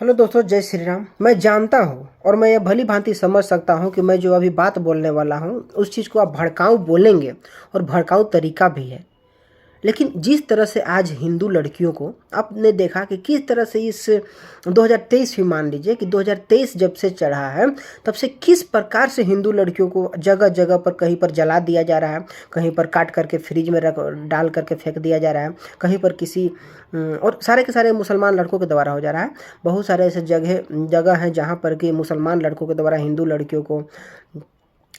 Hello दोस्तों, जय श्री राम। मैं जानता हूँ और मैं ये भली भांति समझ सकता हूँ कि मैं जो अभी बात बोलने वाला हूँ उस चीज़ को आप भड़काऊ बोलेंगे और भड़काऊ तरीका भी है। लेकिन जिस तरह से आज हिंदू लड़कियों को आपने देखा कि किस तरह से इस 2023 भी मान लीजिए कि 2023 जब से चढ़ा है तब से किस प्रकार से हिंदू लड़कियों को जगह जगह पर कहीं पर जला दिया जा रहा है, कहीं पर काट करके फ्रिज में रख डाल करके फेंक दिया जा रहा है, कहीं पर किसी और सारे के सारे मुसलमान लड़कों के द्वारा हो जा रहा है। बहुत सारे ऐसे जगह जगह हैं जहाँ पर कि मुसलमान लड़कों के द्वारा हिंदू लड़कियों को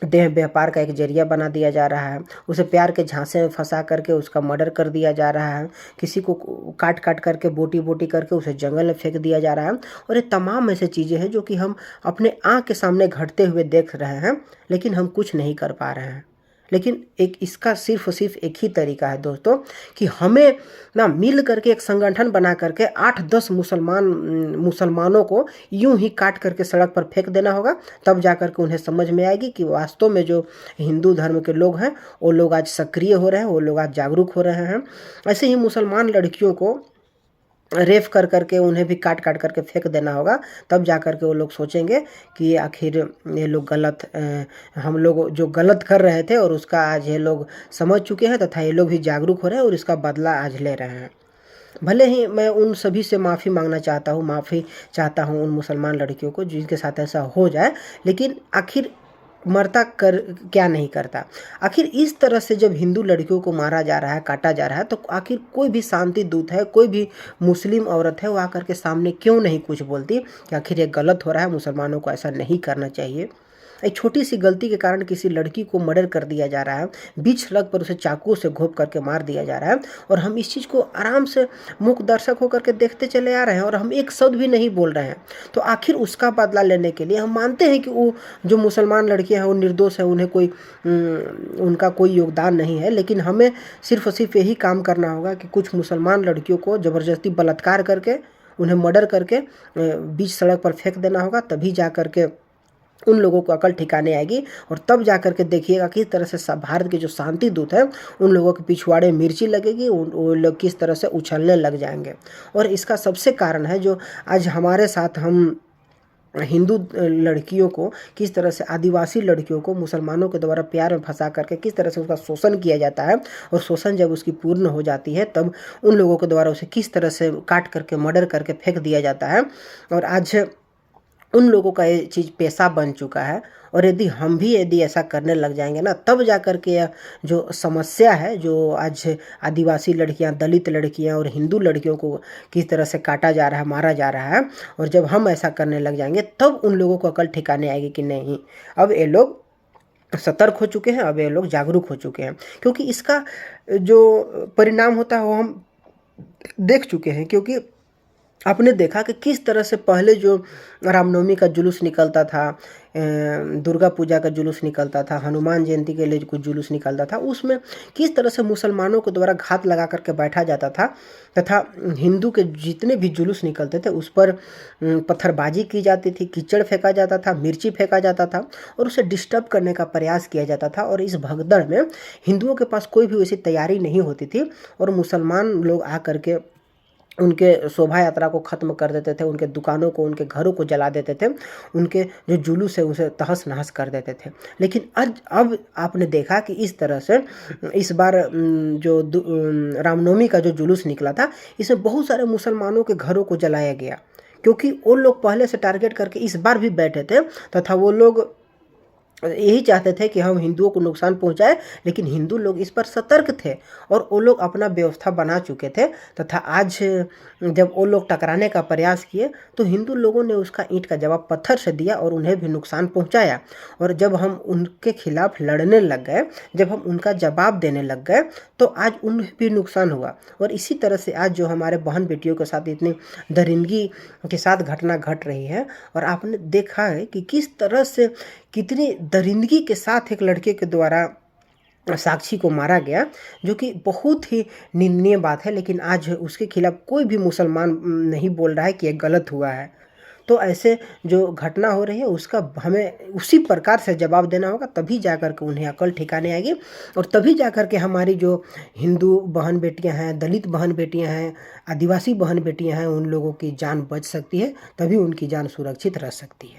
देह व्यापार का एक जरिया बना दिया जा रहा है, उसे प्यार के झांसे में फंसा करके उसका मर्डर कर दिया जा रहा है, किसी को काट काट करके बोटी बोटी करके उसे जंगल में फेंक दिया जा रहा है। और ये तमाम ऐसे चीज़ें हैं जो कि हम अपने आँख के सामने घटते हुए देख रहे हैं, लेकिन हम कुछ नहीं कर पा रहे हैं। लेकिन एक इसका सिर्फ और सिर्फ एक ही तरीका है दोस्तों कि हमें ना मिल करके एक संगठन बना करके 8-10 मुसलमानों को यूं ही काट करके सड़क पर फेंक देना होगा। तब जा करके उन्हें समझ में आएगी कि वास्तव में जो हिंदू धर्म के लोग हैं वो लोग आज सक्रिय हो रहे हैं, वो लोग आज जागरूक हो रहे हैं। ऐसे ही मुसलमान लड़कियों को रेप कर करके उन्हें भी काट काट करके फेंक देना होगा। तब जा करके वो लोग सोचेंगे कि आखिर ये लोग हम लोग जो गलत कर रहे थे और उसका आज ये लोग समझ चुके हैं तथा ये लोग भी जागरूक हो रहे हैं और इसका बदला आज ले रहे हैं। भले ही मैं उन सभी से माफ़ी चाहता हूँ उन मुसलमान लड़कियों को जिनके साथ ऐसा हो जाए, लेकिन आखिर मरता कर क्या नहीं करता। आखिर इस तरह से जब हिंदू लड़कियों को मारा जा रहा है, काटा जा रहा है, तो आखिर कोई भी शांति दूत है, कोई भी मुस्लिम औरत है, वो आकर के सामने क्यों नहीं कुछ बोलती कि आखिर ये गलत हो रहा है, मुसलमानों को ऐसा नहीं करना चाहिए। एक छोटी सी गलती के कारण किसी लड़की को मर्डर कर दिया जा रहा है, बीच सड़क पर उसे चाकू से घोंप करके मार दिया जा रहा है और हम इस चीज़ को आराम से मूक दर्शक होकर के देखते चले आ रहे हैं और हम एक शब्द भी नहीं बोल रहे हैं। तो आखिर उसका बदला लेने के लिए हम मानते हैं कि वो जो मुसलमान लड़कियां हैं वो निर्दोष है, उन्हें उनका कोई योगदान नहीं है, लेकिन हमें सिर्फ और सिर्फ यही काम करना होगा कि कुछ मुसलमान लड़कियों को ज़बरदस्ती बलात्कार करके उन्हें मर्डर करके बीच सड़क पर फेंक देना होगा। तभी जा करके उन लोगों को अकल ठिकाने आएगी और तब जा करके देखिएगा किस तरह से भारत के जो शांति दूत हैं उन लोगों के पिछवाड़े मिर्ची लगेगी, वो लोग किस तरह से उछलने लग जाएंगे। और इसका सबसे कारण है जो आज हमारे साथ हम हिंदू लड़कियों को किस तरह से, आदिवासी लड़कियों को मुसलमानों के द्वारा प्यार में फंसा करके किस तरह से उसका शोषण किया जाता है और शोषण जब उसकी पूर्ण हो जाती है तब उन लोगों के द्वारा उसे किस तरह से काट करके मर्डर करके फेंक दिया जाता है। और आज उन लोगों का ये चीज़ पेशा बन चुका है। और यदि ऐसा करने लग जाएंगे ना, तब जा कर के यह जो समस्या है, जो आज आदिवासी लड़कियां, दलित लड़कियां और हिंदू लड़कियों को किस तरह से काटा जा रहा है, मारा जा रहा है, और जब हम ऐसा करने लग जाएंगे तब उन लोगों को अकल ठिकाने आएगी कि नहीं, अब ये लोग सतर्क हो चुके हैं, अब ये लोग जागरूक हो चुके हैं। क्योंकि इसका जो परिणाम होता है वो हम देख चुके हैं। क्योंकि आपने देखा कि किस तरह से पहले जो रामनवमी का जुलूस निकलता था, दुर्गा पूजा का जुलूस निकलता था, हनुमान जयंती के लिए कुछ जुलूस निकलता था, उसमें किस तरह से मुसलमानों के द्वारा घात लगा करके बैठा जाता था तथा हिंदू के जितने भी जुलूस निकलते थे उस पर पत्थरबाजी की जाती थी, कीचड़ फेंका जाता था, मिर्ची फेंका जाता था और उसे डिस्टर्ब करने का प्रयास किया जाता था। और इस भगदड़ में हिंदुओं के पास कोई भी वैसी तैयारी नहीं होती थी और मुसलमान लोग आ करके उनके शोभा यात्रा को ख़त्म कर देते थे, उनके दुकानों को, उनके घरों को जला देते थे, उनके जो जुलूस है उसे तहस नहस कर देते थे। लेकिन अब आपने देखा कि इस तरह से इस बार रामनवमी का जो जुलूस निकला था इसमें बहुत सारे मुसलमानों के घरों को जलाया गया, क्योंकि वो लोग पहले से टारगेट करके इस बार भी बैठे थे तथा वो लोग यही चाहते थे कि हम हिंदुओं को नुकसान पहुंचाए। लेकिन हिंदू लोग इस पर सतर्क थे और वो लोग अपना व्यवस्था बना चुके थे तथा आज जब वो लोग टकराने का प्रयास किए तो हिंदू लोगों ने उसका ईंट का जवाब पत्थर से दिया और उन्हें भी नुकसान पहुंचाया। और जब हम उनके खिलाफ लड़ने लग गए, जब हम उनका जवाब देने लग गए, तो आज उन्हें भी नुकसान हुआ। और इसी तरह से आज जो हमारे बहन बेटियों के साथ इतनी दरिंदगी के साथ घटना घट रही है, और आपने देखा है कि किस तरह से, कितनी दरिंदगी के साथ एक लड़के के द्वारा साक्षी को मारा गया, जो कि बहुत ही निंदनीय बात है। लेकिन आज उसके खिलाफ कोई भी मुसलमान नहीं बोल रहा है कि ये गलत हुआ है। तो ऐसे जो घटना हो रही है उसका हमें उसी प्रकार से जवाब देना होगा, तभी जा कर के उन्हें अकल ठिकाने आएगी और तभी जा कर के हमारी जो हिंदू बहन बेटियां हैं, दलित बहन बेटियां हैं, आदिवासी बहन बेटियां हैं, उन लोगों की जान बच सकती है, तभी उनकी जान सुरक्षित रह सकती है।